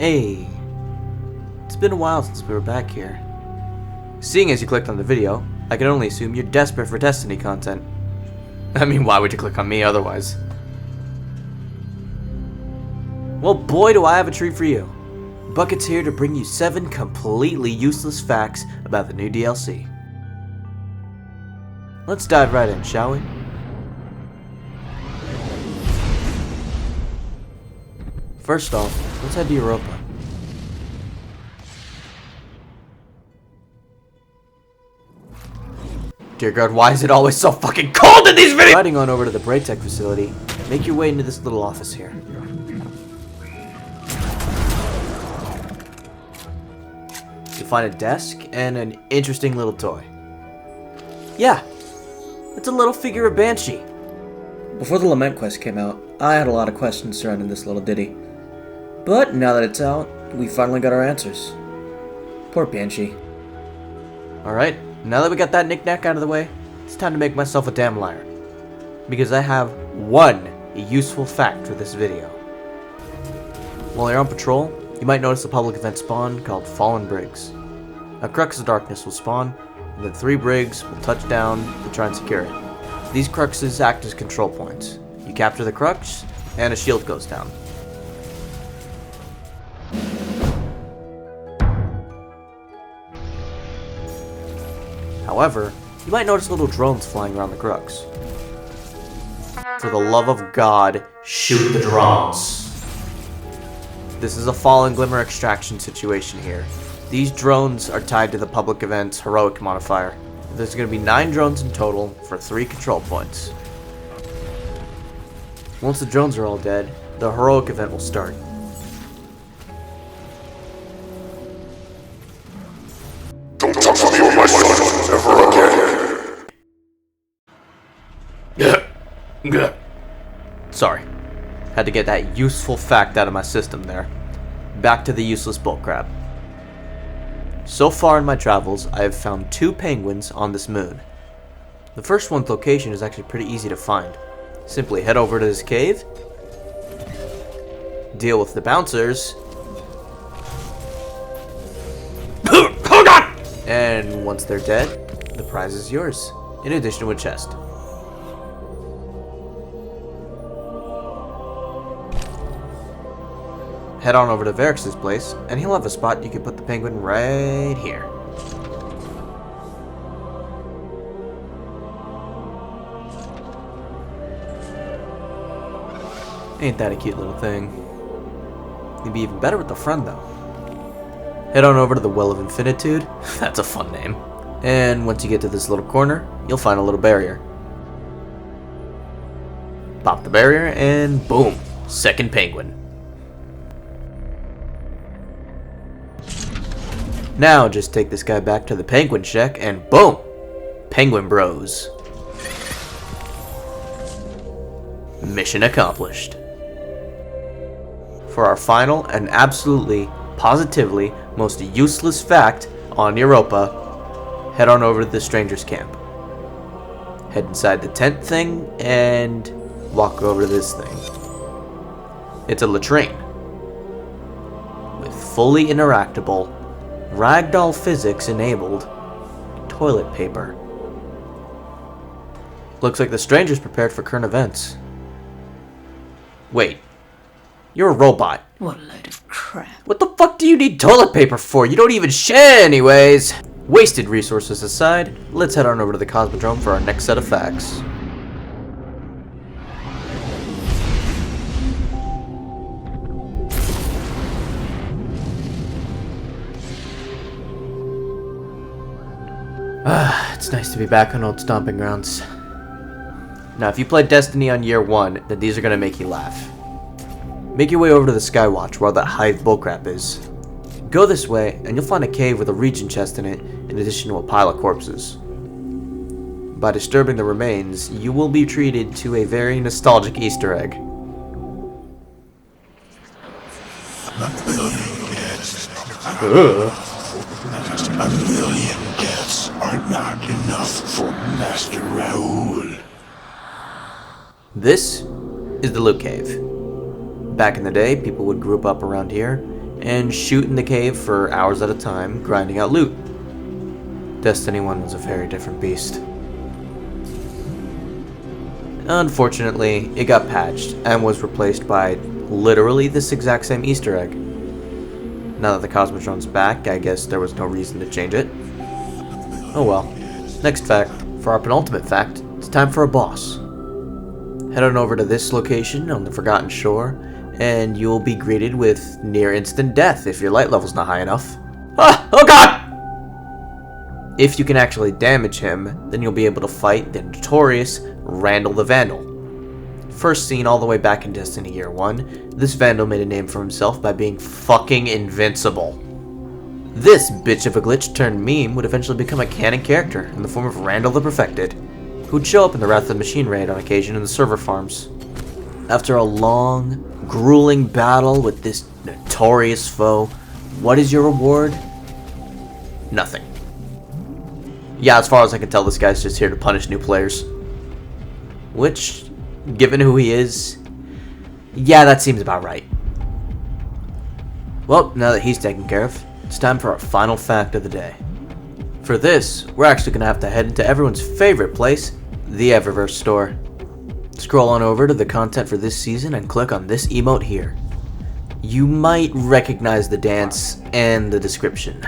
Hey, it's been a while since we were back here. Seeing as you clicked on the video, I can only assume you're desperate for Destiny content. I mean, why would you click on me otherwise? Well, boy, do I have a treat for you. Bucket's here to bring you 7 completely useless facts about the new DLC. Let's dive right in, shall we? First off, let's head to Europa. Dear God, why is it always so fucking cold in these videos? Riding on over to the Bray Tech facility, make your way into this little office here. You'll find a desk and an interesting little toy. Yeah, it's a little figure of Banshee. Before the Lament quest came out, I had a lot of questions surrounding this little ditty. But now that it's out, we finally got our answers. Poor Banshee. Alright, now that we got that knick-knack out of the way, it's time to make myself a damn liar. Because I have one useful fact for this video. While you're on patrol, you might notice a public event spawn called Fallen Brigs. A Crux of Darkness will spawn, and the 3 Brigs will touch down to try and secure it. These Cruxes act as control points. You capture the Crux, and a shield goes down. However, you might notice little drones flying around the Crux. For the love of God, shoot the drones! This is a Fallen Glimmer extraction situation here. These drones are tied to the public event's heroic modifier. There's going to be 9 drones in total for 3 control points. Once the drones are all dead, the heroic event will start. Don't talk to me or my son ever again. Sorry. Had to get that useful fact out of my system there. Back to the useless bullcrap. So far in my travels, I have found 2 penguins on this moon. The first one's location is actually pretty easy to find. Simply head over to this cave, deal with the bouncers, and once they're dead, the prize is yours, in addition to a chest. Head on over to Varix's place, and he'll have a spot you can put the penguin right here. Ain't that a cute little thing? You'd be even better with the friend, though. Head on over to the Well of Infinitude. That's a fun name. And once you get to this little corner, you'll find a little barrier. Pop the barrier, and boom! Second penguin. Now just take this guy back to the penguin shack, and boom! Penguin Bros. Mission accomplished. For our final and absolutely, positively most useless fact on Europa, head on over to the Stranger's Camp. Head inside the tent thing and walk over to this thing. It's a latrine with fully interactable, ragdoll physics enabled toilet paper. Looks like the Stranger's prepared for current events. Wait, you're a robot. What a load of crap. What the fuck do you need toilet paper for? You don't even share anyways! Wasted resources aside, let's head on over to the Cosmodrome for our next set of facts. It's nice to be back on old stomping grounds. Now, if you played Destiny on year 1, then these are gonna make you laugh. Make your way over to the Skywatch where that hive bullcrap is. Go this way, and you'll find a cave with a regen chest in it, in addition to a pile of corpses. By disturbing the remains, you will be treated to a very nostalgic Easter egg. A million deaths are not enough for Master Raoul. This is the Loot Cave. Back in the day, people would group up around here and shoot in the cave for hours at a time, grinding out loot. Destiny 1 was a very different beast. Unfortunately, it got patched and was replaced by literally this exact same Easter egg. Now that the Cosmotron's back, I guess there was no reason to change it. Oh well. Next fact. For our penultimate fact, it's time for a boss. Head on over to this location on the Forgotten Shore, and you'll be greeted with near instant death if your light level's not high enough. Ah! Oh god! If you can actually damage him, then you'll be able to fight the notorious Randall the Vandal. First seen all the way back in Destiny Year 1, this Vandal made a name for himself by being fucking invincible. This bitch of a glitch turned meme would eventually become a canon character in the form of Randall the Perfected, who'd show up in the Wrath of the Machine raid on occasion in the server farms. After a long, grueling battle with this notorious foe, what is your reward? Nothing. Yeah, as far as I can tell, this guy's just here to punish new players. Which, given who he is, yeah, that seems about right. Well, now that he's taken care of, it's time for our final fact of the day. For this, we're actually going to have to head into everyone's favorite place, the Eververse store. Scroll on over to the content for this season and click on this emote here. You might recognize the dance and the description.